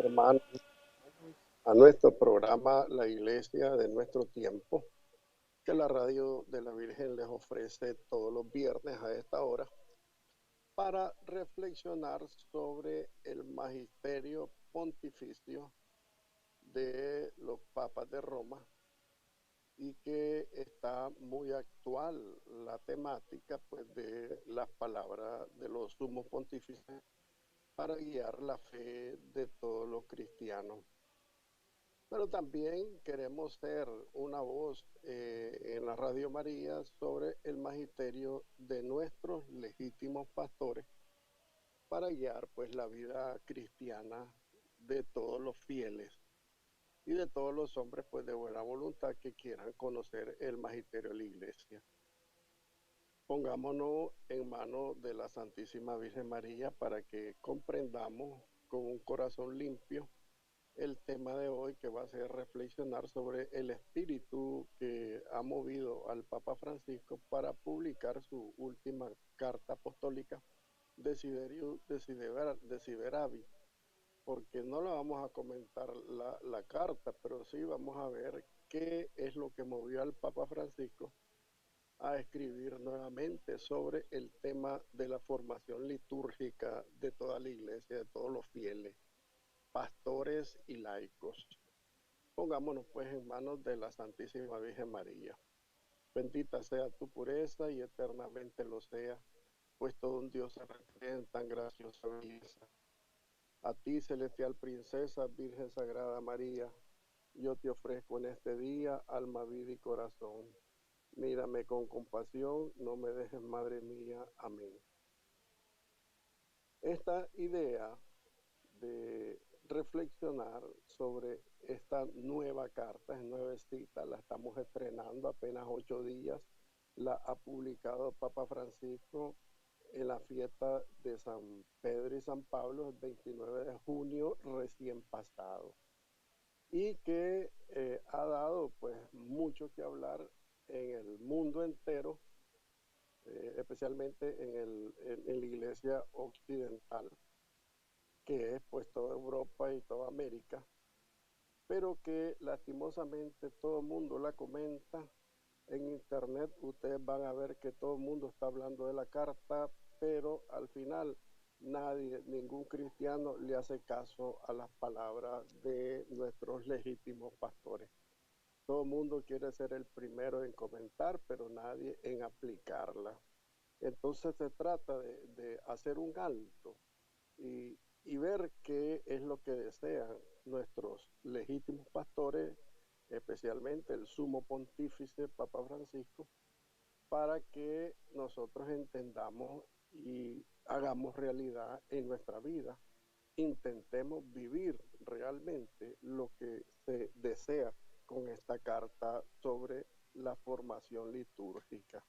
hermanos, a nuestro programa La Iglesia de Nuestro Tiempo, que la radio de la Virgen les ofrece todos los viernes a esta hora para reflexionar sobre el magisterio pontificio de los papas de Roma y que está muy actual la temática pues de las palabras de los sumos pontífices para guiar la fe de todos los cristianos. Pero también queremos ser una voz en la Radio María sobre el magisterio de nuestros legítimos pastores para guiar pues la vida cristiana de todos los fieles y de todos los hombres pues de buena voluntad que quieran conocer el magisterio de la Iglesia. Pongámonos en manos de la Santísima Virgen María para que comprendamos con un corazón limpio el tema de hoy, que va a ser reflexionar sobre el espíritu que ha movido al Papa Francisco para publicar su última carta apostólica, Desideravi, porque no la vamos a comentar la carta, pero sí vamos a ver qué es lo que movió al Papa Francisco a escribir nuevamente sobre el tema de la formación litúrgica de toda la iglesia, de todos los fieles, pastores y laicos. Pongámonos pues en manos de la Santísima Virgen María. Bendita sea tu pureza y eternamente lo sea, pues todo un Dios se recrea en tan graciosa belleza. A ti, celestial princesa, Virgen Sagrada María, yo te ofrezco en este día alma, vida y corazón. Mírame con compasión, no me dejes, Madre mía. Amén. Esta idea de reflexionar sobre esta nueva carta, es nuevecita, la estamos estrenando apenas 8 días, la ha publicado Papa Francisco en la fiesta de San Pedro y San Pablo el 29 de junio recién pasado, y que ha dado pues mucho que hablar en el mundo entero, especialmente en la iglesia occidental, que es pues toda Europa y toda América, pero que lastimosamente todo el mundo la comenta. En internet ustedes van a ver que todo el mundo está hablando de la carta, pero al final nadie, ningún cristiano le hace caso a las palabras de nuestros legítimos pastores. Todo el mundo quiere ser el primero en comentar, pero nadie en aplicarla. Entonces se trata de hacer un alto y ver qué es lo que desean nuestros legítimos pastores, especialmente el sumo pontífice Papa Francisco, para que nosotros entendamos y hagamos realidad en nuestra vida. Intentemos vivir realmente lo que se desea con esta carta sobre la formación litúrgica.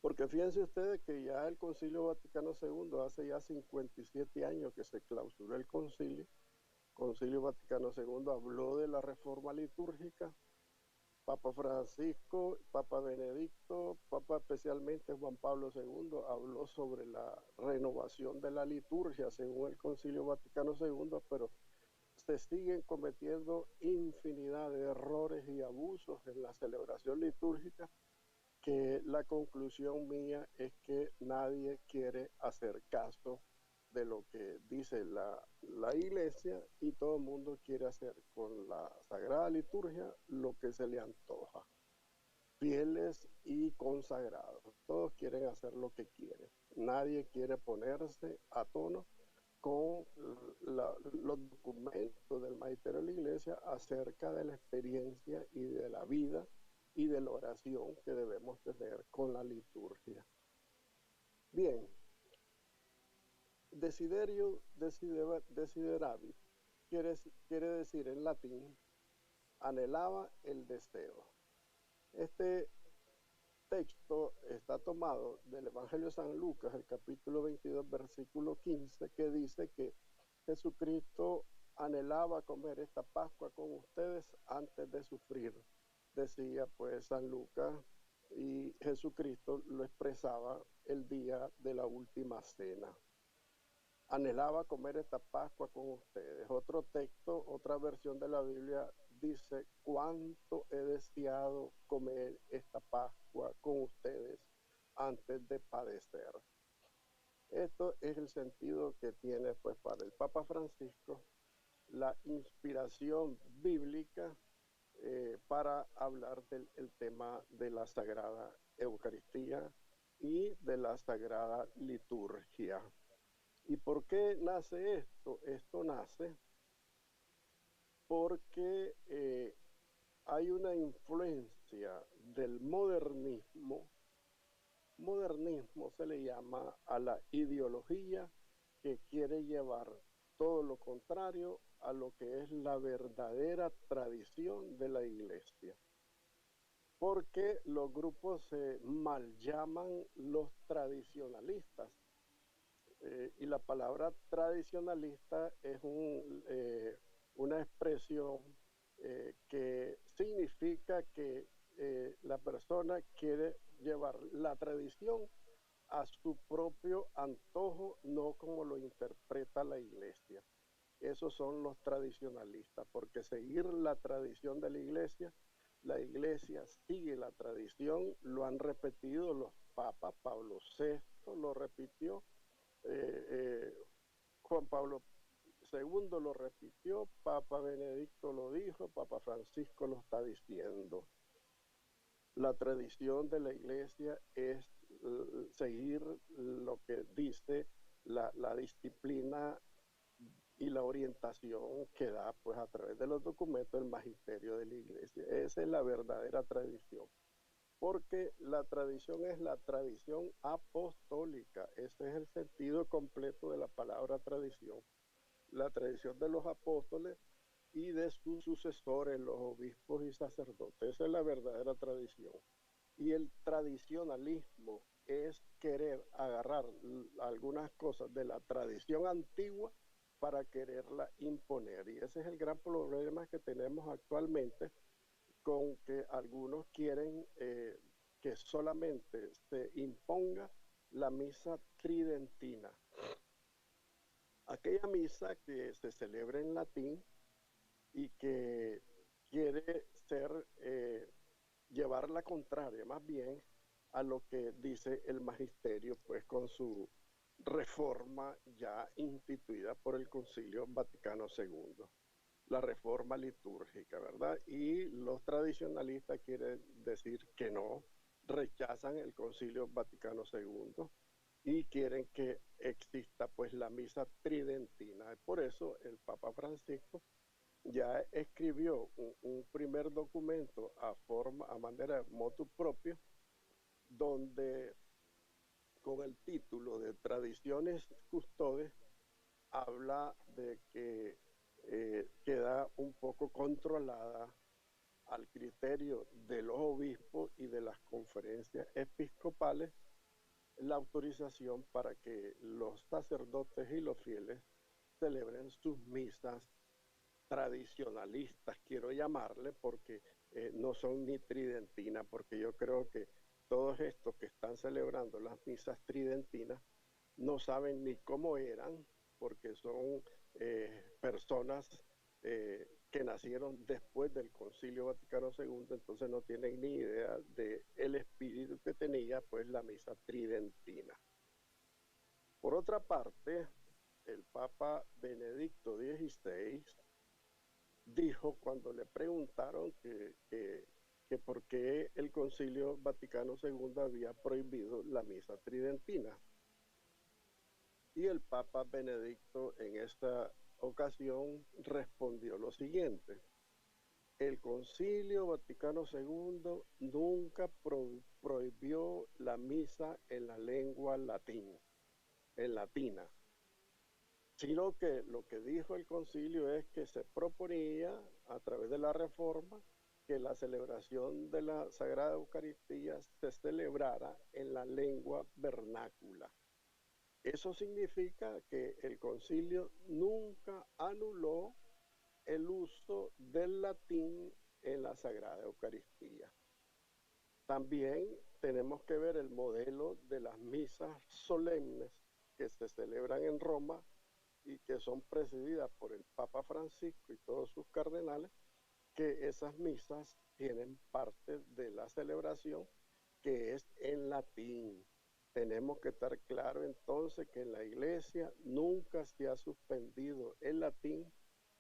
Porque fíjense ustedes que ya el Concilio Vaticano II, hace ya 57 años que se clausuró el Concilio Vaticano II habló de la reforma litúrgica. Papa Francisco, Papa Benedicto, Papa especialmente Juan Pablo II habló sobre la renovación de la liturgia según el Concilio Vaticano II, pero se siguen cometiendo infinidad de errores y abusos en la celebración litúrgica, que la conclusión mía es que nadie quiere hacer caso de lo que dice la iglesia, y todo el mundo quiere hacer con la Sagrada Liturgia lo que se le antoja. Fieles y consagrados, todos quieren hacer lo que quieren. Nadie quiere ponerse a tono con los documentos del magisterio de la iglesia acerca de la experiencia y de la vida y de la oración que debemos tener con la liturgia. Bien, desideravi quiere decir en latín anhelaba el deseo. Este texto está tomado del Evangelio de San Lucas, el capítulo 22, versículo 15, que dice que Jesucristo anhelaba comer esta Pascua con ustedes antes de sufrir, decía pues San Lucas, y Jesucristo lo expresaba el día de la última cena. anhelaba comer esta Pascua con ustedes. Otro texto, otra versión de la Biblia dice, cuánto he deseado comer esta Pascua con ustedes antes de padecer. Esto es el sentido que tiene pues para el Papa Francisco la inspiración bíblica para hablar del el tema de la Sagrada Eucaristía y de la Sagrada Liturgia. ¿Y por qué nace esto? Esto nace porque hay una influencia del modernismo. Modernismo se le llama a la ideología que quiere llevar todo lo contrario a lo que es la verdadera tradición de la iglesia. Porque los grupos se mal llaman los tradicionalistas. Y la palabra tradicionalista es una expresión que significa que la persona quiere llevar la tradición a su propio antojo, no como lo interpreta la iglesia. Esos son los tradicionalistas, porque seguir la tradición de la iglesia sigue la tradición, lo han repetido los papas, Pablo VI lo repitió, Juan Pablo II lo repitió, Papa Benedicto lo dijo, Papa Francisco lo está diciendo. La tradición de la iglesia es seguir lo que dice la disciplina y la orientación que da pues a través de los documentos el magisterio de la iglesia. Esa es la verdadera tradición. Porque la tradición es la tradición apostólica. Ese es el sentido completo de la palabra tradición. La tradición de los apóstoles y de sus sucesores, los obispos y sacerdotes. Esa es la verdadera tradición. Y el tradicionalismo es querer agarrar algunas cosas de la tradición antigua para quererla imponer. Y ese es el gran problema que tenemos actualmente, con que algunos quieren que solamente se imponga la misa tridentina. Aquella misa que se celebra en latín y que quiere ser, llevar la contraria más bien a lo que dice el magisterio, pues con su reforma ya instituida por el Concilio Vaticano II, la reforma litúrgica, ¿verdad? Y los tradicionalistas quieren decir que no, rechazan el Concilio Vaticano II y quieren que exista pues la misa tridentina. Por eso el Papa Francisco ya escribió un primer documento a manera de motu propio, donde con el título de Tradiciones Custodes habla de que queda un poco controlada al criterio de los obispos y de las conferencias episcopales la autorización para que los sacerdotes y los fieles celebren sus misas tradicionalistas, quiero llamarle, porque no son ni tridentinas, porque yo creo que todos estos que están celebrando las misas tridentinas no saben ni cómo eran, porque son personas que nacieron después del Concilio Vaticano II, entonces no tienen ni idea del espíritu que tenía pues la misa tridentina. Por otra parte, el Papa Benedicto XVI dijo cuando le preguntaron que por qué el Concilio Vaticano II había prohibido la misa tridentina. Y el Papa Benedicto en esta ocasión respondió lo siguiente: el Concilio Vaticano II nunca prohibió la misa en la lengua latina, sino que lo que dijo el concilio es que se proponía a través de la reforma que la celebración de la Sagrada Eucaristía se celebrara en la lengua vernácula. Eso significa que el concilio nunca anuló el uso del latín en la Sagrada Eucaristía. También tenemos que ver el modelo de las misas solemnes que se celebran en Roma y que son presididas por el Papa Francisco y todos sus cardenales, que esas misas tienen parte de la celebración que es en latín. Tenemos que estar claro entonces que en la iglesia nunca se ha suspendido el latín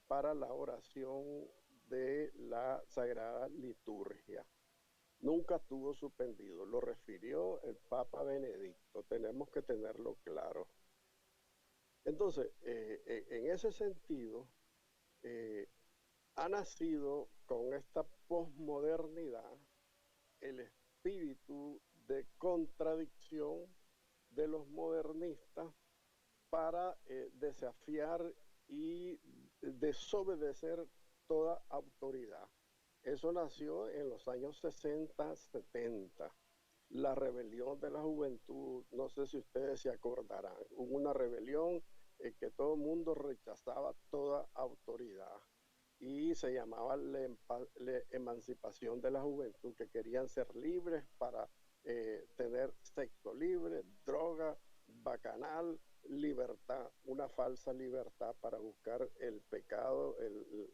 para la oración de la Sagrada Liturgia. Nunca estuvo suspendido, lo refirió el Papa Benedicto, tenemos que tenerlo claro. Entonces, en ese sentido, eh, ha nacido con esta posmodernidad el espíritu de contradicción de los modernistas para desafiar y desobedecer toda autoridad. Eso nació en los años 60, 70. La rebelión de la juventud, no sé si ustedes se acordarán, hubo una rebelión que todo el mundo rechazaba toda autoridad y se llamaba la emancipación de la juventud, que querían ser libres para tener sexo libre, droga, bacanal, libertad, una falsa libertad para buscar el pecado,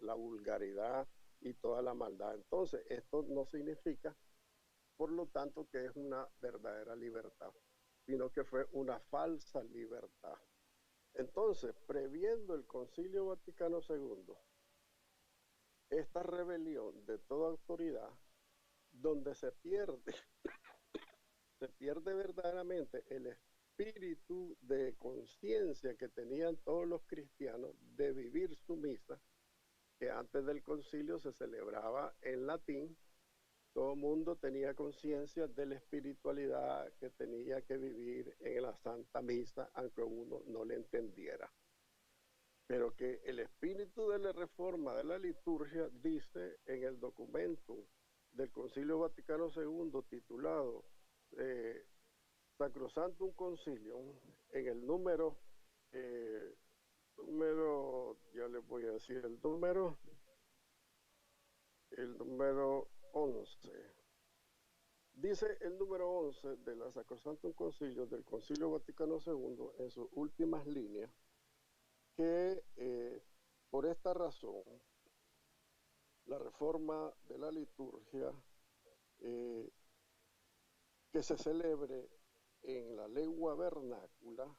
la vulgaridad y toda la maldad. Entonces, esto no significa, por lo tanto, que es una verdadera libertad, sino que fue una falsa libertad. Entonces, previendo el Concilio Vaticano II, esta rebelión de toda autoridad, donde se pierde verdaderamente el espíritu de conciencia que tenían todos los cristianos de vivir su misa, que antes del concilio se celebraba en latín. Todo el mundo tenía conciencia de la espiritualidad que tenía que vivir en la Santa Misa, aunque uno no le entendiera. Pero que el espíritu de la reforma de la liturgia dice en el documento del Concilio Vaticano II titulado Sacrosanctum Concilium, en el ya les voy a decir el número 11. Dice el número 11 de la Sacrosanctum Concilium del Concilio Vaticano II en sus últimas líneas que por esta razón la reforma de la liturgia eh, que se celebre en la lengua vernácula,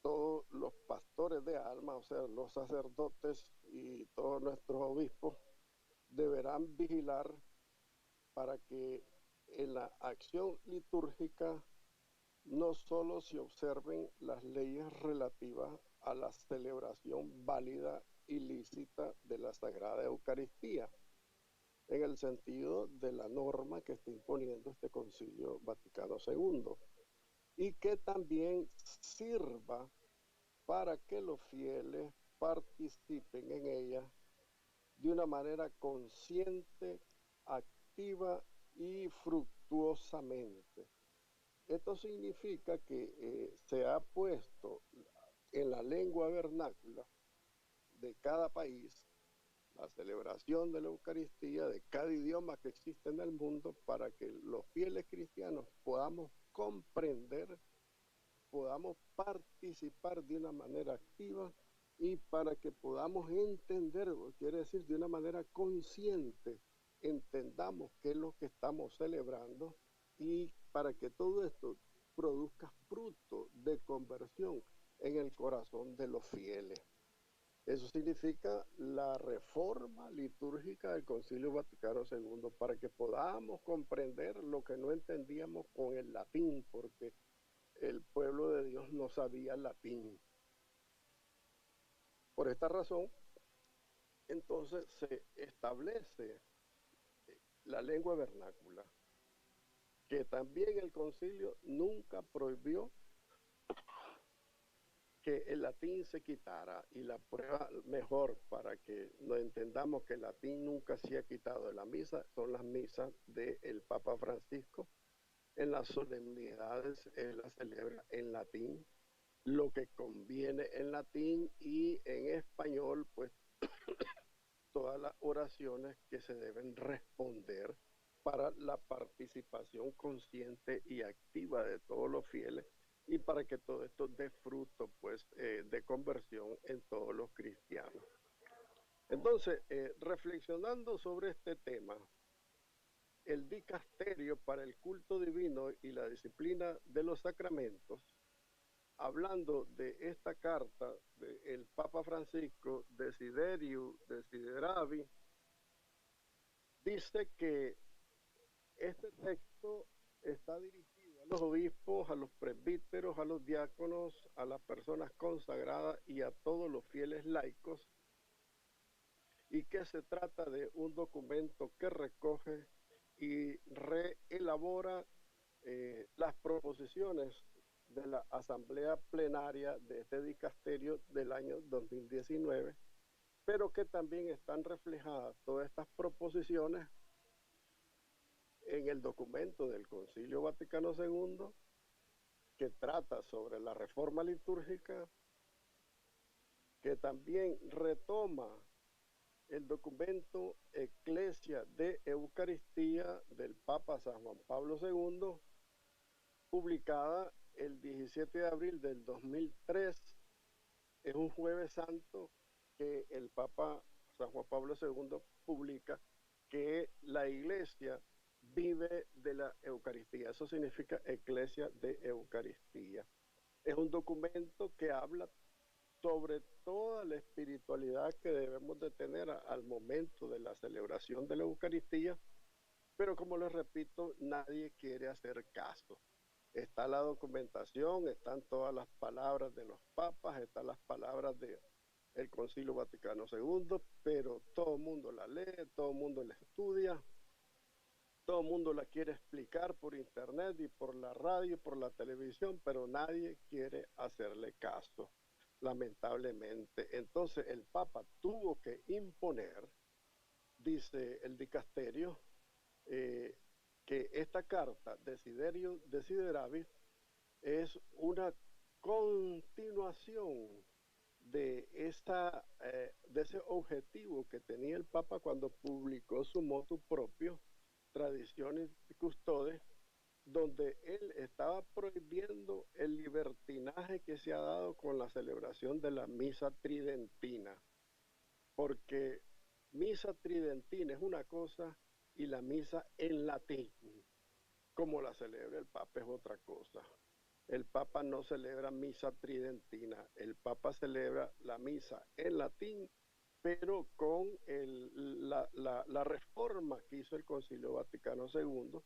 todos los pastores de alma, o sea, los sacerdotes y todos nuestros obispos deberán vigilar para que en la acción litúrgica no solo se observen las leyes relativas a la celebración válida y lícita de la Sagrada Eucaristía, en el sentido de la norma que está imponiendo este Concilio Vaticano II, y que también sirva para que los fieles participen en ella de una manera consciente, activa y fructuosamente. Esto significa que se ha puesto en la lengua vernácula de cada país la celebración de la Eucaristía de cada idioma que existe en el mundo para que los fieles cristianos podamos comprender, podamos participar de una manera activa y para que podamos entender, quiere decir de una manera consciente, entendamos qué es lo que estamos celebrando y para que todo esto produzca fruto de conversión en el corazón de los fieles. Eso significa la reforma litúrgica del Concilio Vaticano II, para que podamos comprender lo que no entendíamos con el latín, porque el pueblo de Dios no sabía latín. Por esta razón, entonces se establece la lengua vernácula, que también el concilio nunca prohibió que el latín se quitara, y la prueba mejor para que nos entendamos que el latín nunca se ha quitado de la misa son las misas del Papa Francisco. En las solemnidades él la celebra en latín, lo que conviene en latín, y en español pues todas las oraciones que se deben responder para la participación consciente y activa de todos los fieles y para que todo esto dé fruto, pues, de conversión en todos los cristianos. Entonces, reflexionando sobre este tema, el dicasterio para el culto divino y la disciplina de los sacramentos, hablando de esta carta del Papa Francisco, Desideravi, dice que este texto está dirigido a los obispos, a los presbíteros, a los diáconos, a las personas consagradas y a todos los fieles laicos, y que se trata de un documento que recoge y reelabora las proposiciones de la Asamblea Plenaria de este dicasterio del año 2019, pero que también están reflejadas todas estas proposiciones en el documento del Concilio Vaticano II, que trata sobre la reforma litúrgica, que también retoma el documento Eclesia de Eucaristía del Papa San Juan Pablo II, publicada el 17 de abril del 2003. Es un jueves santo que el Papa San Juan Pablo II publica que la Iglesia vive de la Eucaristía. Eso significa Eclesia de Eucaristía. Es un documento que habla sobre toda la espiritualidad que debemos de tener al momento de la celebración de la Eucaristía, pero como les repito, nadie quiere hacer caso. Está la documentación, están todas las palabras de los papas, están las palabras del Concilio Vaticano II, pero todo el mundo la lee, todo el mundo la estudia, todo el mundo la quiere explicar por internet y por la radio y por la televisión, pero nadie quiere hacerle caso, lamentablemente. Entonces el Papa tuvo que imponer, dice el dicasterio, que esta carta, Desideravis, es una continuación de ese objetivo que tenía el Papa cuando publicó su motu propio, Tradiciones Custodes, donde él estaba prohibiendo el libertinaje que se ha dado con la celebración de la misa tridentina, porque misa tridentina es una cosa y la misa en latín, como la celebra el Papa, es otra cosa. El Papa no celebra misa tridentina, el Papa celebra la misa en latín, pero con la reforma que hizo el Concilio Vaticano II,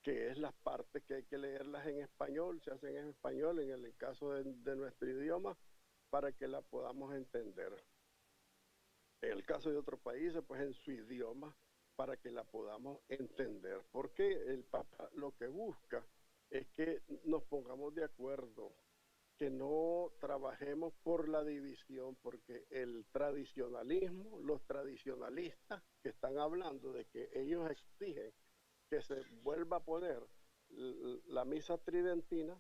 que es las partes que hay que leerlas en español, se hacen en español en el caso de nuestro idioma, para que la podamos entender. En el caso de otros países, pues en su idioma, para que la podamos entender. Porque el Papa lo que busca es que nos pongamos de acuerdo, que no trabajemos por la división, porque el tradicionalismo, los tradicionalistas que están hablando de que ellos exigen que se vuelva a poner la misa tridentina,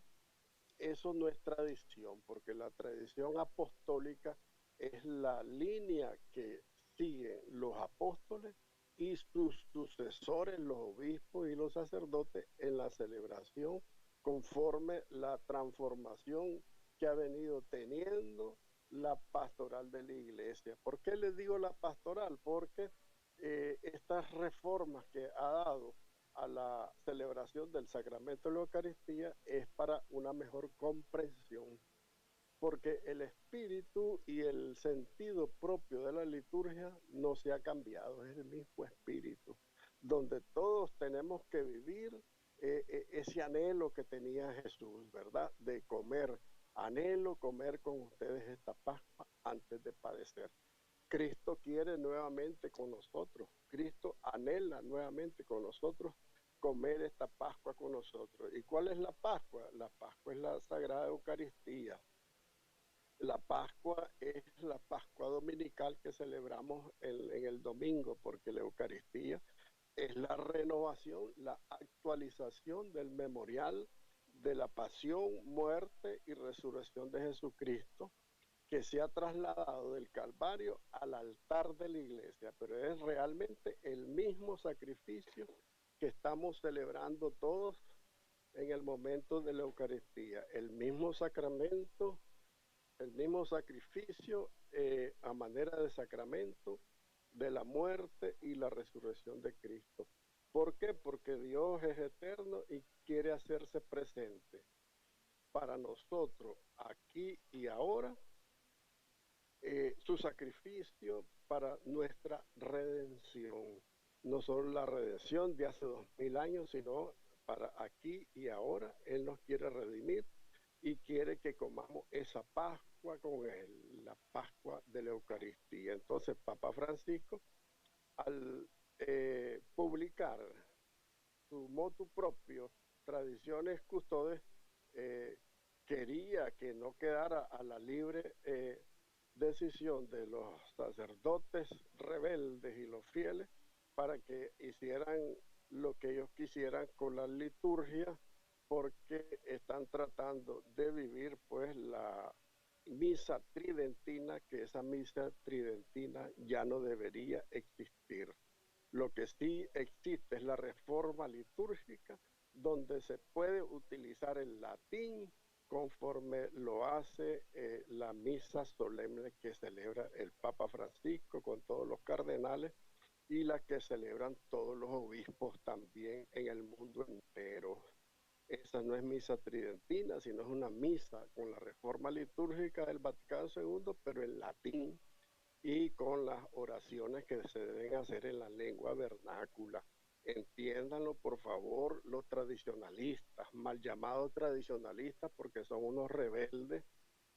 eso no es tradición, porque la tradición apostólica es la línea que siguen los apóstoles y sus sucesores, los obispos y los sacerdotes, en la celebración conforme la transformación que ha venido teniendo la pastoral de la iglesia. ¿Por qué les digo la pastoral? Porque estas reformas que ha dado a la celebración del sacramento de la Eucaristía es para una mejor comprensión, porque el espíritu y el sentido propio de la liturgia no se ha cambiado, es el mismo espíritu, donde todos tenemos que vivir ese anhelo que tenía Jesús, ¿verdad? De comer, anhelo comer con ustedes esta Pascua antes de padecer. Cristo quiere nuevamente con nosotros, Cristo anhela nuevamente con nosotros comer esta Pascua con nosotros. ¿Y cuál es la Pascua? La Pascua es la Sagrada Eucaristía. La Pascua es la Pascua dominical que celebramos en el domingo, porque la Eucaristía es la renovación, la actualización del memorial de la pasión, muerte y resurrección de Jesucristo, que se ha trasladado del Calvario al altar de la iglesia, pero es realmente el mismo sacrificio que estamos celebrando todos en el momento de la Eucaristía, el mismo sacramento, el mismo sacrificio a manera de sacramento de la muerte y la resurrección de Cristo. ¿Por qué? Porque Dios es eterno y quiere hacerse presente para nosotros aquí y ahora, su sacrificio para nuestra redención. No solo la redención de hace 2000 años, sino para aquí y ahora. Él nos quiere redimir y quiere que comamos esa Pascua con Él, la Pascua de la Eucaristía. Entonces, Papa Francisco, al publicar su motu propio, Tradiciones Custodes, eh, quería que no quedara a la libre decisión de los sacerdotes rebeldes y los fieles para que hicieran lo que ellos quisieran con la liturgia, porque están tratando de vivir pues la misa tridentina, que esa misa tridentina ya no debería existir. Lo que sí existe es la reforma litúrgica, donde se puede utilizar el latín conforme lo hace la misa solemne que celebra el Papa Francisco con todos los cardenales y la que celebran todos los obispos también en el mundo entero. Esa no es misa tridentina, sino es una misa con la reforma litúrgica del Vaticano II, pero en latín y con las oraciones que se deben hacer en la lengua vernácula. Entiéndanlo, por favor, los tradicionalistas, mal llamados tradicionalistas porque son unos rebeldes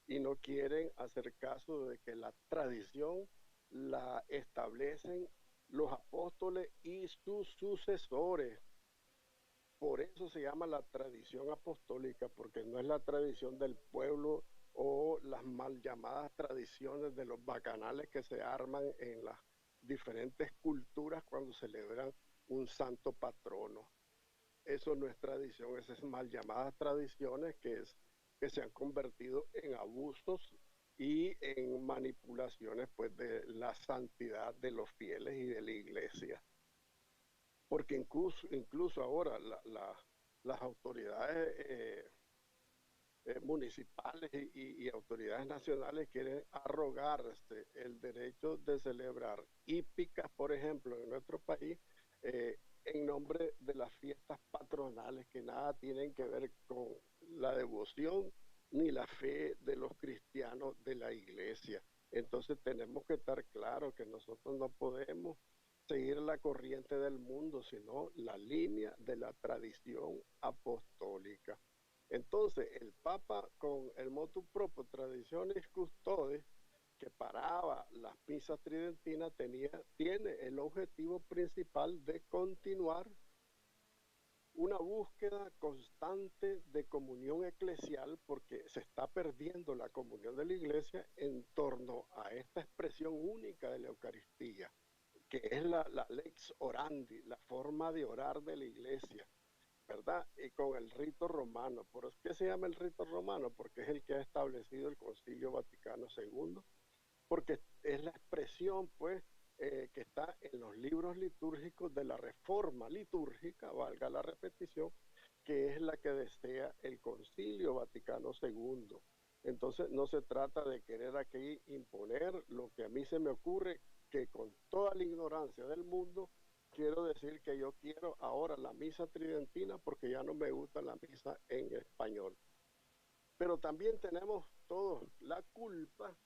y no quieren hacer caso de que la tradición la establecen los apóstoles y sus sucesores. Por eso se llama la tradición apostólica, porque no es la tradición del pueblo o las mal llamadas tradiciones de los bacanales que se arman en las diferentes culturas cuando celebran un santo patrono. Eso no es tradición, esas mal llamadas tradiciones que se han convertido en abusos y en manipulaciones pues de la santidad de los fieles y de la iglesia. Porque incluso ahora las autoridades municipales y autoridades nacionales quieren arrogarse el derecho de celebrar hípicas, por ejemplo, en nuestro país, en nombre de las fiestas patronales que nada tienen que ver con la devoción ni la fe de los cristianos de la iglesia. Entonces tenemos que estar claros que nosotros no podemos seguir la corriente del mundo, sino la línea de la tradición apostólica. Entonces, el Papa, con el motu propio Tradiciones Custodes, que paraba las misas tridentinas, tiene el objetivo principal de continuar una búsqueda constante de comunión eclesial, porque se está perdiendo la comunión de la iglesia en torno a esta expresión única de la Eucaristía, que es la lex orandi, la forma de orar de la iglesia, ¿verdad? Y con el rito romano. ¿Por qué se llama el rito romano? Porque es el que ha establecido el Concilio Vaticano II, porque es la expresión, pues, que está en los libros litúrgicos de la reforma litúrgica, valga la repetición, que es la que desea el Concilio Vaticano II. Entonces, no se trata de querer aquí imponer lo que a mí se me ocurre, que con toda la ignorancia del mundo, quiero decir que yo quiero ahora la misa tridentina porque ya no me gusta la misa en español. Pero también tenemos todos la culpa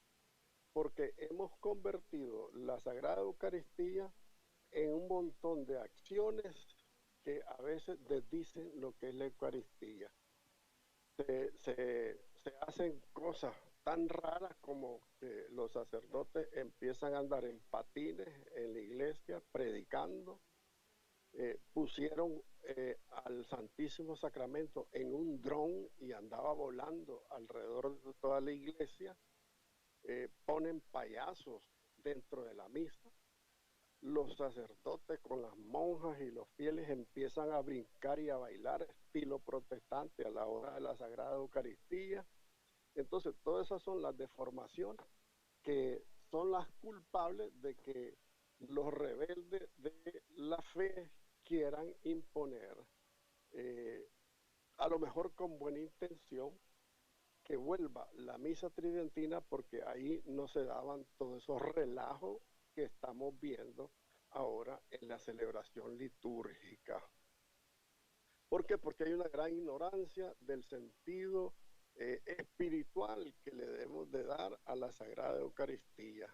porque hemos convertido la Sagrada Eucaristía en un montón de acciones que a veces desdicen lo que es la Eucaristía. Se hacen cosas tan raras como que los sacerdotes empiezan a andar en patines en la iglesia predicando, pusieron al Santísimo Sacramento en un dron y andaba volando alrededor de toda la iglesia, ponen payasos dentro de la misa, los sacerdotes con las monjas y los fieles empiezan a brincar y a bailar estilo protestante a la hora de la Sagrada Eucaristía. Entonces, todas esas son las deformaciones que son las culpables de que los rebeldes de la fe quieran imponer eh, a lo mejor con buena intención, que vuelva la misa tridentina porque ahí no se daban todos esos relajos que estamos viendo ahora en la celebración litúrgica. ¿Por qué? Porque hay una gran ignorancia del sentido espiritual que le debemos de dar a la Sagrada Eucaristía.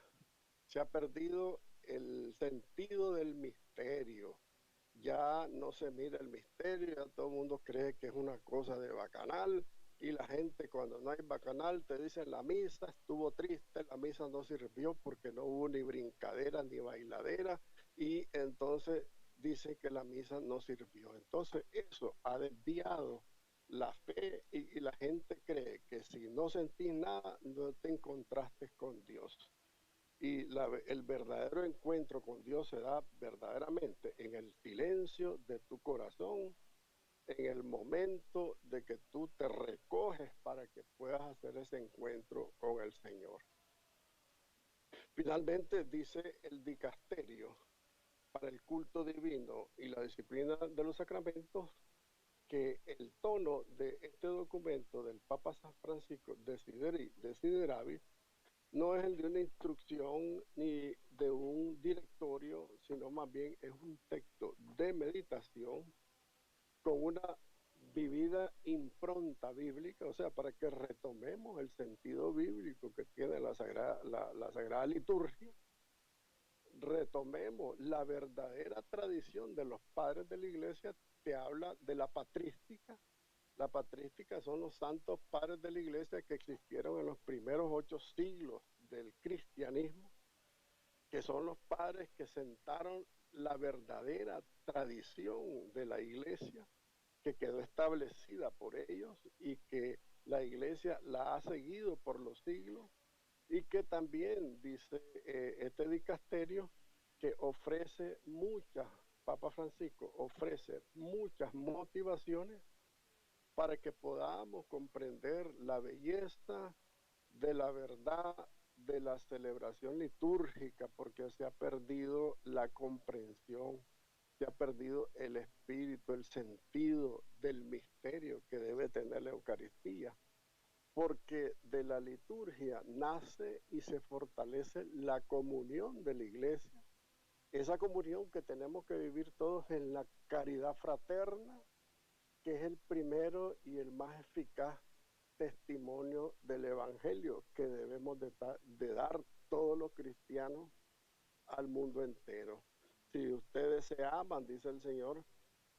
Se ha perdido el sentido del misterio. Ya no se mira el misterio, ya todo el mundo cree que es una cosa de bacanal y la gente cuando no hay bacanal te dicen la misa estuvo triste, la misa no sirvió porque no hubo ni brincadera ni bailadera y entonces dicen que la misa no sirvió. Entonces eso ha desviado la fe y la gente cree que si no sentís nada no te encontraste con Dios. Y el verdadero encuentro con Dios se da verdaderamente en el silencio de tu corazón, en el momento de que tú te recoges para que puedas hacer ese encuentro con el Señor. Finalmente dice el dicasterio para el culto divino y la disciplina de los sacramentos que el tono de este documento del Papa San Francisco Desideravi no es el de una instrucción ni de un directorio, sino más bien es un texto de meditación con una vivida impronta bíblica, o sea, para que retomemos el sentido bíblico que tiene la sagrada liturgia, retomemos la verdadera tradición de los padres de la iglesia, te habla de la patrística. La patrística son los santos padres de la iglesia que existieron en los primeros 8 siglos del cristianismo, que son los padres que sentaron la verdadera tradición de la iglesia, que quedó establecida por ellos y que la iglesia la ha seguido por los siglos y que también dice este dicasterio que ofrece muchas, Papa Francisco ofrece muchas motivaciones para que podamos comprender la belleza de la verdad de la celebración litúrgica, porque se ha perdido la comprensión, se ha perdido el espíritu, el sentido del misterio que debe tener la Eucaristía, porque de la liturgia nace y se fortalece la comunión de la iglesia, esa comunión que tenemos que vivir todos en la caridad fraterna, que es el primero y el más eficaz testimonio del Evangelio que debemos de dar todos los cristianos al mundo entero. Si ustedes se aman, dice el Señor,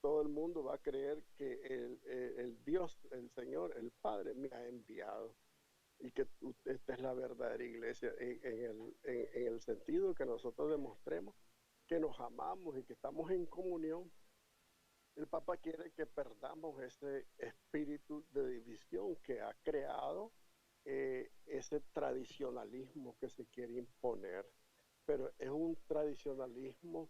todo el mundo va a creer que el Dios, el Señor, el Padre me ha enviado y que esta es la verdadera iglesia en el sentido que nosotros demostremos que nos amamos y que estamos en comunión. El Papa quiere que perdamos ese espíritu de división que ha creado ese tradicionalismo que se quiere imponer. Pero es un tradicionalismo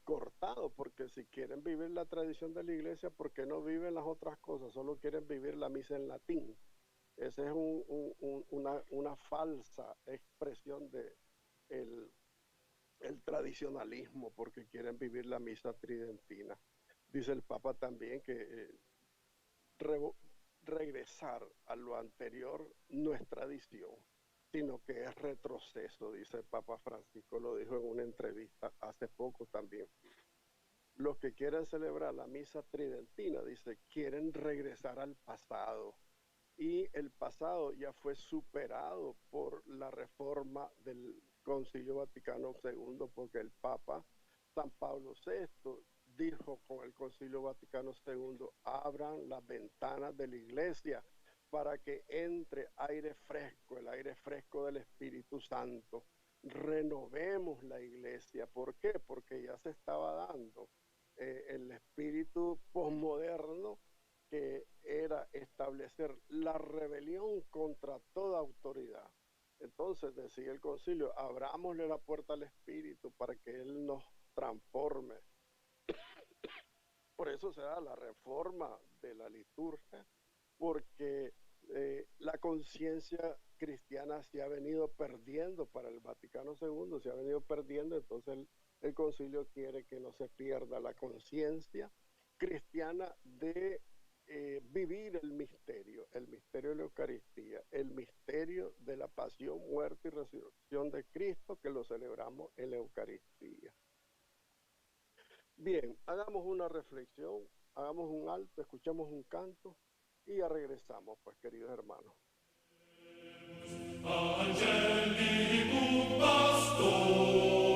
cortado, porque si quieren vivir la tradición de la iglesia, ¿por qué no viven las otras cosas? Solo quieren vivir la misa en latín. Esa es una falsa expresión de el tradicionalismo, porque quieren vivir la misa tridentina. Dice el Papa también que re regresar a lo anterior no es tradición, sino que es retroceso, dice el Papa Francisco, lo dijo en una entrevista hace poco también. Los que quieren celebrar la misa tridentina, dice, quieren regresar al pasado. Y el pasado ya fue superado por la reforma del Concilio Vaticano II, porque el Papa San Pablo VI dijo con el Concilio Vaticano II, abran las ventanas de la iglesia para que entre aire fresco, el aire fresco del Espíritu Santo. Renovemos la iglesia. ¿Por qué? Porque ya se estaba dando el espíritu posmoderno, que era establecer la rebelión contra toda autoridad. Entonces decía el concilio, abrámosle la puerta al Espíritu para que Él nos transforme. Por eso se da la reforma de la liturgia, porque la conciencia cristiana se ha venido perdiendo para el Vaticano II, se ha venido perdiendo, entonces el concilio quiere que no se pierda la conciencia cristiana de vivir el misterio de la Eucaristía, el misterio de la pasión, muerte y resurrección de Cristo, que lo celebramos en la Eucaristía. Bien, hagamos una reflexión, hagamos un alto, escuchemos un canto y ya regresamos, pues, queridos hermanos. Angelicum pastor,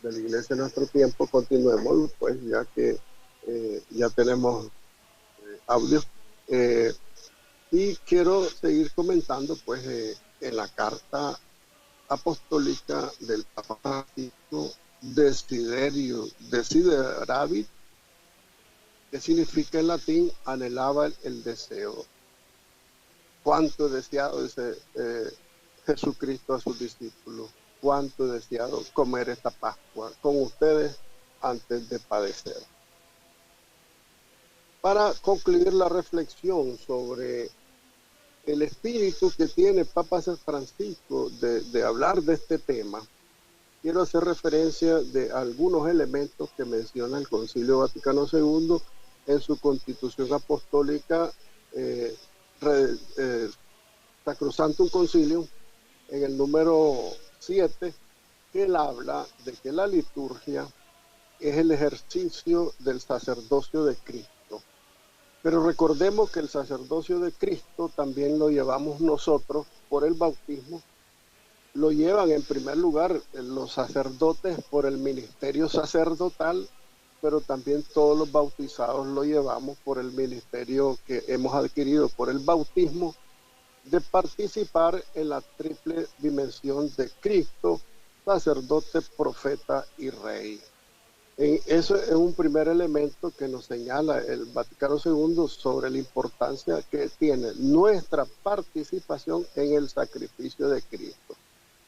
De la Iglesia en Nuestro Tiempo, continuemos, pues, ya que ya tenemos audio. Y quiero seguir comentando, pues, en la carta apostólica del Papa Francisco, Desideravit, que significa en latín anhelaba el deseo. Cuánto deseado, dice Jesucristo a sus discípulos, cuánto he deseado comer esta Pascua con ustedes antes de padecer. Para concluir la reflexión sobre el espíritu que tiene Papa Francisco de hablar de este tema, quiero hacer referencia de algunos elementos que menciona el Concilio Vaticano II en su Constitución Apostólica Sacrosanctum Concilium, en el número 7, que él habla de que la liturgia es el ejercicio del sacerdocio de Cristo. Pero recordemos que el sacerdocio de Cristo también lo llevamos nosotros por el bautismo. Lo llevan en primer lugar los sacerdotes por el ministerio sacerdotal, pero también todos los bautizados lo llevamos por el ministerio que hemos adquirido por el bautismo, de participar en la triple dimensión de Cristo, sacerdote, profeta y rey. Eso es un primer elemento que nos señala el Vaticano II sobre la importancia que tiene nuestra participación en el sacrificio de Cristo.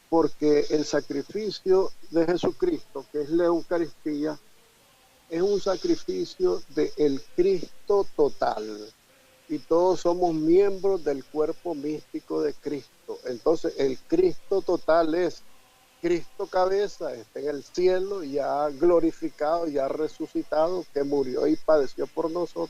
Porque el sacrificio de Jesucristo, que es la Eucaristía, es un sacrificio del Cristo total. Y todos somos miembros del cuerpo místico de Cristo. Entonces, el Cristo total es Cristo cabeza, está en el cielo, ya glorificado, ya resucitado, que murió y padeció por nosotros.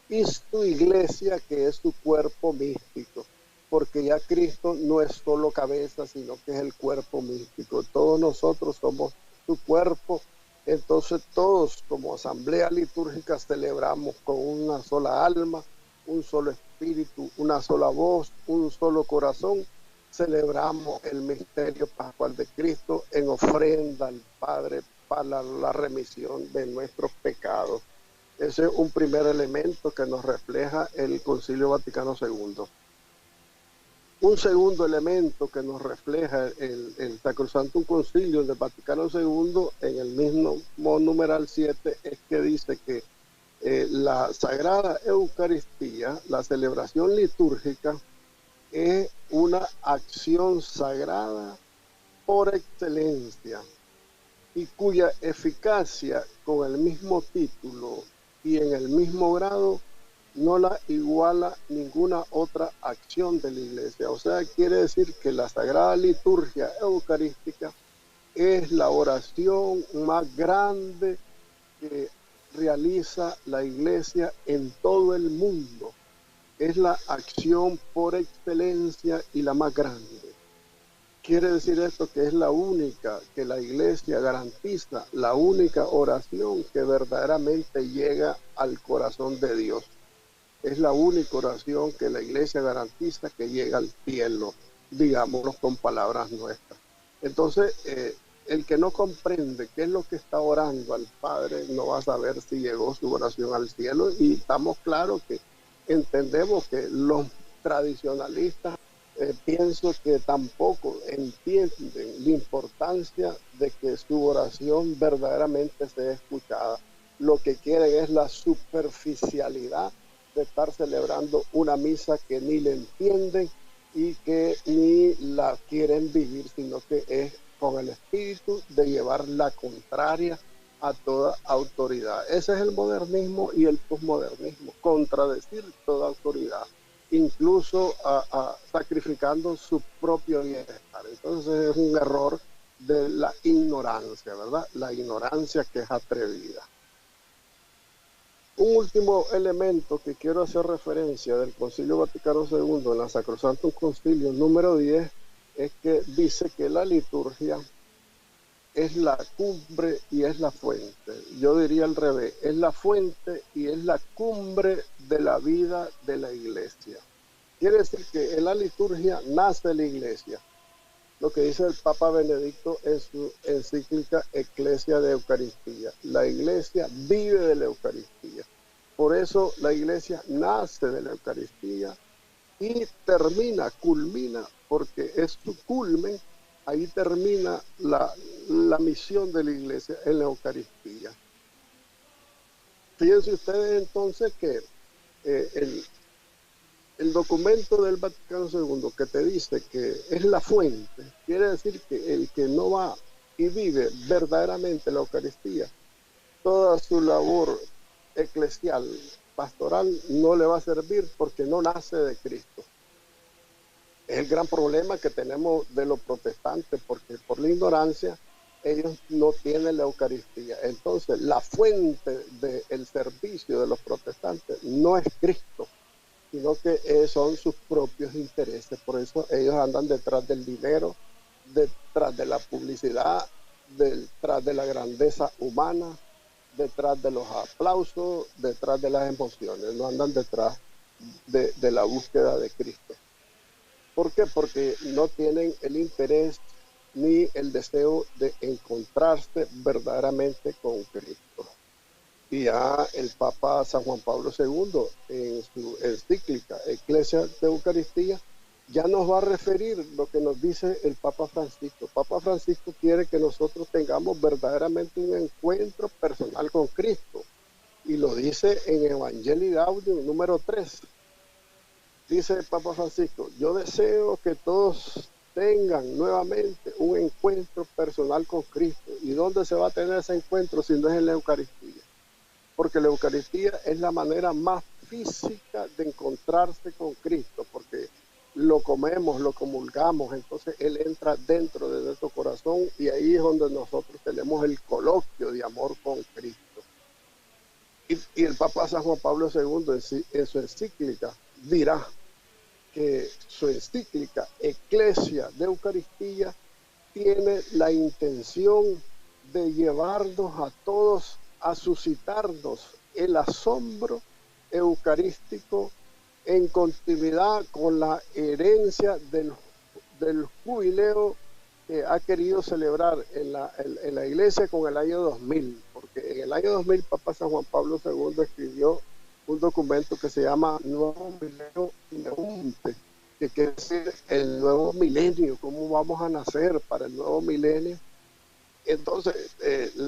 Y su iglesia, que es su cuerpo místico. Porque ya Cristo no es solo cabeza, sino que es el cuerpo místico. Todos nosotros somos su cuerpo. Entonces todos como asamblea litúrgica celebramos con una sola alma, un solo espíritu, una sola voz, un solo corazón. Celebramos el misterio pascual de Cristo en ofrenda al Padre para la remisión de nuestros pecados. Ese es un primer elemento que nos refleja el Concilio Vaticano II. Un segundo elemento que nos refleja el Sacrosanctum Concilium del Vaticano II en el mismo numeral 7 es que dice que la Sagrada Eucaristía, la celebración litúrgica, es una acción sagrada por excelencia y cuya eficacia con el mismo título y en el mismo grado no la iguala ninguna otra acción de la Iglesia. O sea, quiere decir que la Sagrada Liturgia Eucarística es la oración más grande que realiza la Iglesia en todo el mundo. Es la acción por excelencia y la más grande. Quiere decir esto que es la única que la Iglesia garantiza, la única oración que verdaderamente llega al corazón de Dios. Es la única oración que la Iglesia garantiza que llega al cielo, digámoslo con palabras nuestras. Entonces, el que no comprende qué es lo que está orando al Padre no va a saber si llegó su oración al cielo, y estamos claros que entendemos que los tradicionalistas pienso que tampoco entienden la importancia de que su oración verdaderamente sea escuchada. Lo que quieren es la superficialidad de estar celebrando una misa que ni le entienden y que ni la quieren vivir, sino que es con el espíritu de llevar la contraria a toda autoridad. Ese es el modernismo y el posmodernismo, contradecir toda autoridad, incluso sacrificando su propio bienestar. Entonces es un error de la ignorancia, ¿verdad? La ignorancia que es atrevida. Un último elemento que quiero hacer referencia del Concilio Vaticano II en la Sacrosanctum Concilium número 10 es que dice que la liturgia es la cumbre y es la fuente. Yo diría al revés, es la fuente y es la cumbre de la vida de la Iglesia. Quiere decir que en la liturgia nace la Iglesia, lo que dice el Papa Benedicto en su encíclica Ecclesia de Eucaristía. La Iglesia vive de la Eucaristía. Por eso la Iglesia nace de la Eucaristía y termina, culmina, porque es su culmen, ahí termina la misión de la Iglesia en la Eucaristía. Fíjense ustedes entonces que el documento del Vaticano II que te dice que es la fuente, quiere decir que el que no va y vive verdaderamente la Eucaristía, toda su labor eclesial, pastoral, no le va a servir porque no nace de Cristo. Es el gran problema que tenemos de los protestantes, porque por la ignorancia ellos no tienen la Eucaristía. Entonces, la fuente del servicio de los protestantes no es Cristo, sino que son sus propios intereses. Por eso ellos andan detrás del dinero, detrás de la publicidad, detrás de la grandeza humana, detrás de los aplausos, detrás de las emociones, no andan detrás de la búsqueda de Cristo. ¿Por qué? Porque no tienen el interés ni el deseo de encontrarse verdaderamente con Cristo. Y ya el Papa San Juan Pablo II, en su encíclica Ecclesia de Eucaristía, ya nos va a referir lo que nos dice el Papa Francisco. Papa Francisco quiere que nosotros tengamos verdaderamente un encuentro personal con Cristo. Y lo dice en Evangelii Gaudium número 3. Dice el Papa Francisco: yo deseo que todos tengan nuevamente un encuentro personal con Cristo. ¿Y dónde se va a tener ese encuentro si no es en la Eucaristía? Porque la Eucaristía es la manera más física de encontrarse con Cristo, porque lo comemos, lo comulgamos, entonces Él entra dentro de nuestro corazón y ahí es donde nosotros tenemos el coloquio de amor con Cristo. Y el Papa San Juan Pablo II en su encíclica dirá que su encíclica Ecclesia de Eucaristía tiene la intención de llevarnos a todos a suscitarnos el asombro eucarístico en continuidad con la herencia del jubileo que ha querido celebrar en la iglesia con el año 2000, porque en el año 2000 Papa San Juan Pablo II escribió un documento que se llama Nuevo Milenio Ineunte, que quiere decir el nuevo milenio, cómo vamos a nacer para el nuevo milenio. Entonces,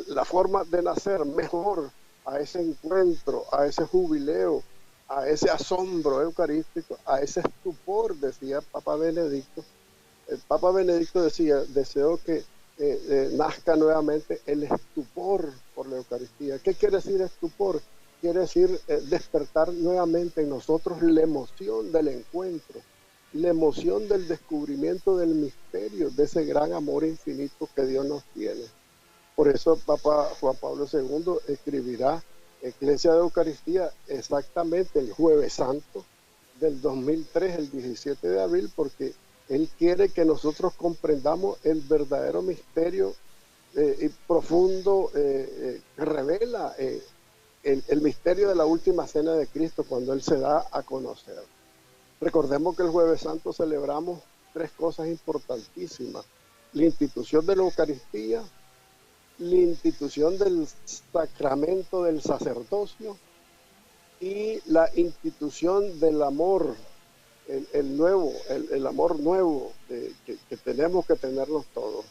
la forma de nacer mejor a ese encuentro, a ese jubileo, a ese asombro eucarístico, a ese estupor, decía Papa Benedicto. El Papa Benedicto decía: deseo que nazca nuevamente el estupor por la Eucaristía. ¿Qué quiere decir estupor? Quiere decir despertar nuevamente en nosotros la emoción del encuentro, la emoción del descubrimiento del misterio, de ese gran amor infinito que Dios nos tiene. Por eso Papa Juan Pablo II escribirá Ecclesia de Eucaristía exactamente el Jueves Santo del 2003, el 17 de abril, porque Él quiere que nosotros comprendamos el verdadero misterio y profundo que revela el misterio de la última cena de Cristo cuando Él se da a conocer. Recordemos que el Jueves Santo celebramos tres cosas importantísimas: la institución de la Eucaristía, la institución del sacramento del sacerdocio y la institución del amor, el amor nuevo que tenemos que tenernos todos.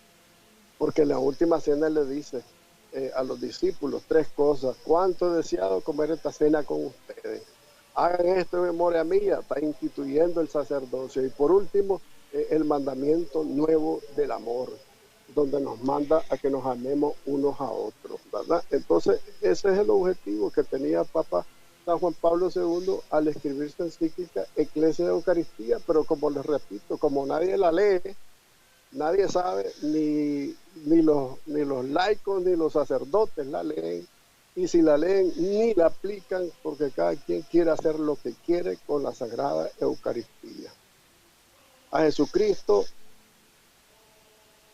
Porque en la última cena le dice a los discípulos tres cosas: cuánto he deseado comer esta cena con ustedes. Hagan esto en memoria mía. Está instituyendo el sacerdocio. Y por último, el mandamiento nuevo del amor, donde nos manda a que nos amemos unos a otros, ¿verdad? Entonces, ese es el objetivo que tenía Papa San Juan Pablo II al escribir su encíclica Ecclesia de Eucaristía, pero como les repito, como nadie la lee, nadie sabe, ni los laicos ni los sacerdotes la leen, y si la leen ni la aplican, porque cada quien quiere hacer lo que quiere con la Sagrada Eucaristía. A Jesucristo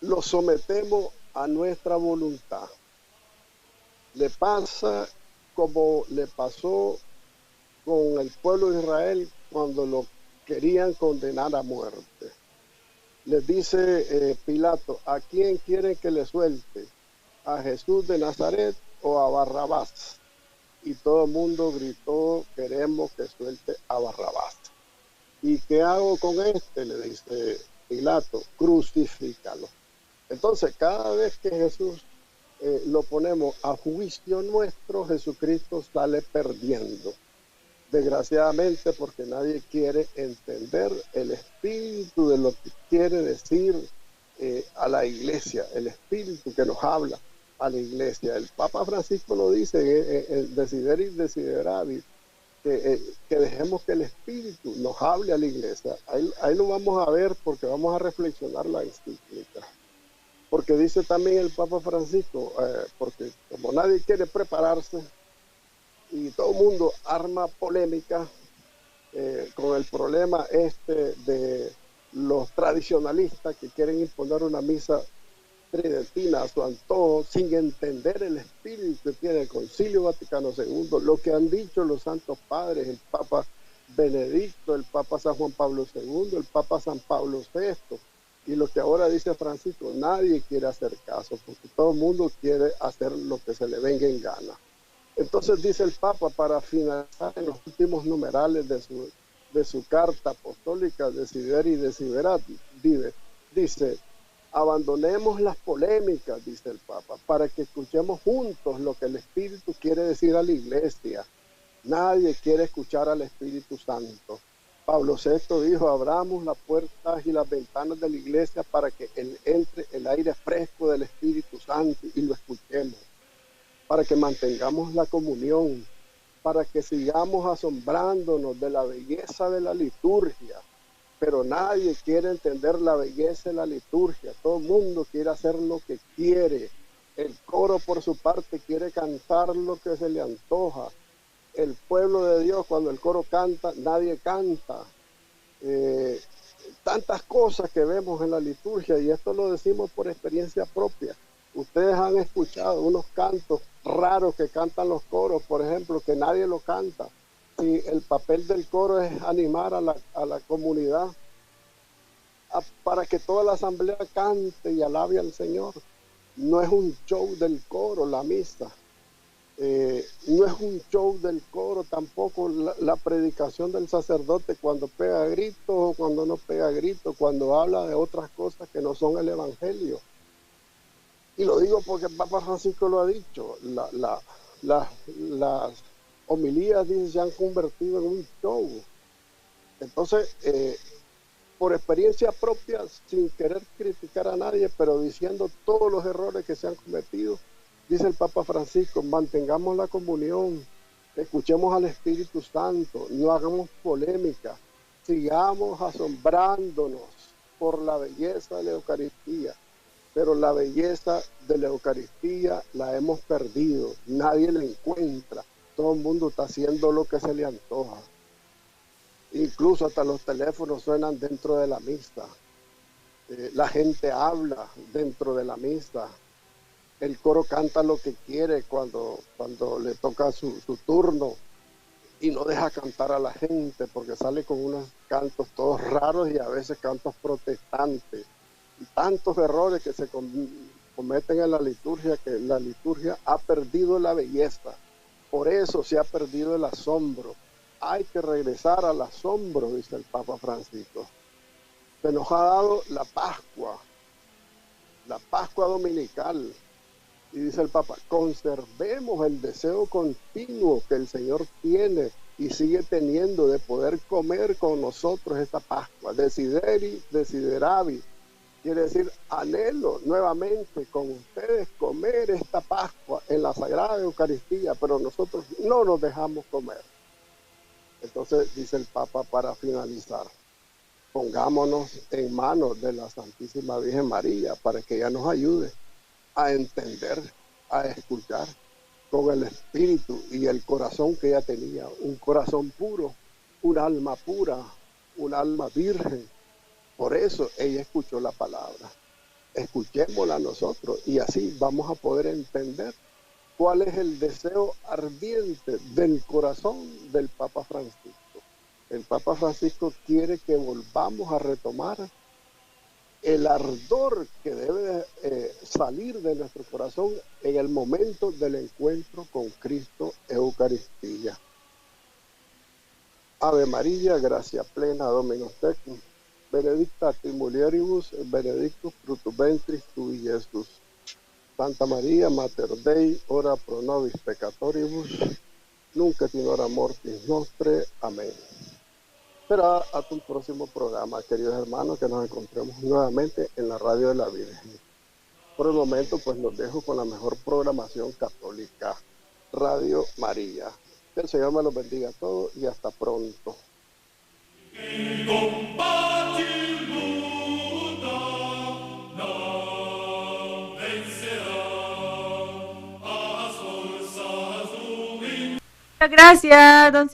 lo sometemos a nuestra voluntad. Le pasa como le pasó con el pueblo de Israel cuando lo querían condenar a muerte. Les dice Pilato: ¿a quién quieren que le suelte? ¿A Jesús de Nazaret o a Barrabás? Y todo el mundo gritó: queremos que suelte a Barrabás. ¿Y qué hago con este?, le dice Pilato: crucifícalo. Entonces, cada vez que Jesús lo ponemos a juicio nuestro, Jesucristo sale perdiendo. Desgraciadamente, porque nadie quiere entender el espíritu de lo que quiere decir a la iglesia, el espíritu que nos habla a la iglesia. El Papa Francisco lo dice en Desideris Desiderabis, que dejemos que el espíritu nos hable a la iglesia. Ahí lo vamos a ver, porque vamos a reflexionar la encíclica. Porque dice también el Papa Francisco, porque como nadie quiere prepararse y todo el mundo arma polémica, con el problema de los tradicionalistas que quieren imponer una misa tridentina a su antojo, sin entender el espíritu que tiene el Concilio Vaticano II, lo que han dicho los santos padres, el Papa Benedicto, el Papa San Juan Pablo II, el Papa San Pablo VI, y lo que ahora dice Francisco. Nadie quiere hacer caso, porque todo el mundo quiere hacer lo que se le venga en gana. Entonces dice el Papa, para finalizar en los últimos numerales de su carta apostólica, Desideri Desiderati, dice: abandonemos las polémicas, dice el Papa, para que escuchemos juntos lo que el Espíritu quiere decir a la Iglesia. Nadie quiere escuchar al Espíritu Santo. Pablo VI dijo: abramos las puertas y las ventanas de la Iglesia para que entre el aire fresco del Espíritu Santo y lo escuchemos, para que mantengamos la comunión, para que sigamos asombrándonos de la belleza de la liturgia. Pero nadie quiere entender la belleza de la liturgia. Todo el mundo quiere hacer lo que quiere. El coro, por su parte, quiere cantar lo que se le antoja. El pueblo de Dios, cuando el coro canta, nadie canta. Tantas cosas que vemos en la liturgia, y esto lo decimos por experiencia propia. Ustedes han escuchado unos cantos raros que cantan los coros, por ejemplo, que nadie lo canta. Si el papel del coro es animar a la comunidad para que toda la asamblea cante y alabe al Señor. No es un show del coro la misa. No es un show del coro tampoco la predicación del sacerdote cuando pega gritos o cuando no pega gritos, cuando habla de otras cosas que no son el Evangelio. Y lo digo porque el Papa Francisco lo ha dicho. Las homilías, dice, se han convertido en un show. Entonces, por experiencia propia, sin querer criticar a nadie, pero diciendo todos los errores que se han cometido, dice el Papa Francisco: mantengamos la comunión, escuchemos al Espíritu Santo, no hagamos polémica, sigamos asombrándonos por la belleza de la Eucaristía. Pero la belleza de la Eucaristía la hemos perdido, nadie la encuentra, todo el mundo está haciendo lo que se le antoja. Incluso hasta los teléfonos suenan dentro de la misa, la gente habla dentro de la misa, el coro canta lo que quiere cuando le toca su turno, y no deja cantar a la gente porque sale con unos cantos todos raros y a veces cantos protestantes. Y tantos errores que se cometen en la liturgia, que la liturgia ha perdido la belleza. Por eso se ha perdido el asombro. Hay que regresar al asombro, dice el Papa Francisco. Se nos ha dado la Pascua dominical. Y dice el Papa: conservemos el deseo continuo que el Señor tiene y sigue teniendo de poder comer con nosotros esta Pascua. Desideri, desideravi. Quiere decir, anhelo nuevamente con ustedes comer esta Pascua en la Sagrada Eucaristía, pero nosotros no nos dejamos comer. Entonces dice el Papa, para finalizar: pongámonos en manos de la Santísima Virgen María para que ella nos ayude a entender, a escuchar con el espíritu y el corazón que ella tenía, un corazón puro, un alma pura, un alma virgen. Por eso ella escuchó la palabra. Escuchémosla nosotros y así vamos a poder entender cuál es el deseo ardiente del corazón del Papa Francisco. El Papa Francisco quiere que volvamos a retomar el ardor que debe salir de nuestro corazón en el momento del encuentro con Cristo Eucaristía. Ave María, gracia plena, Dominus tecum, benedicta tu mulieribus, benedictus fructus ventris tui, Jesús. Santa María, Mater Dei, ora pro nobis peccatoribus, nunc et in hora mortis nostre. Amén. Será hasta un próximo programa, queridos hermanos, que nos encontremos nuevamente en la Radio de la Virgen. Por el momento, pues los dejo con la mejor programación católica, Radio María. Que el Señor me los bendiga a todos y hasta pronto. Gracias, don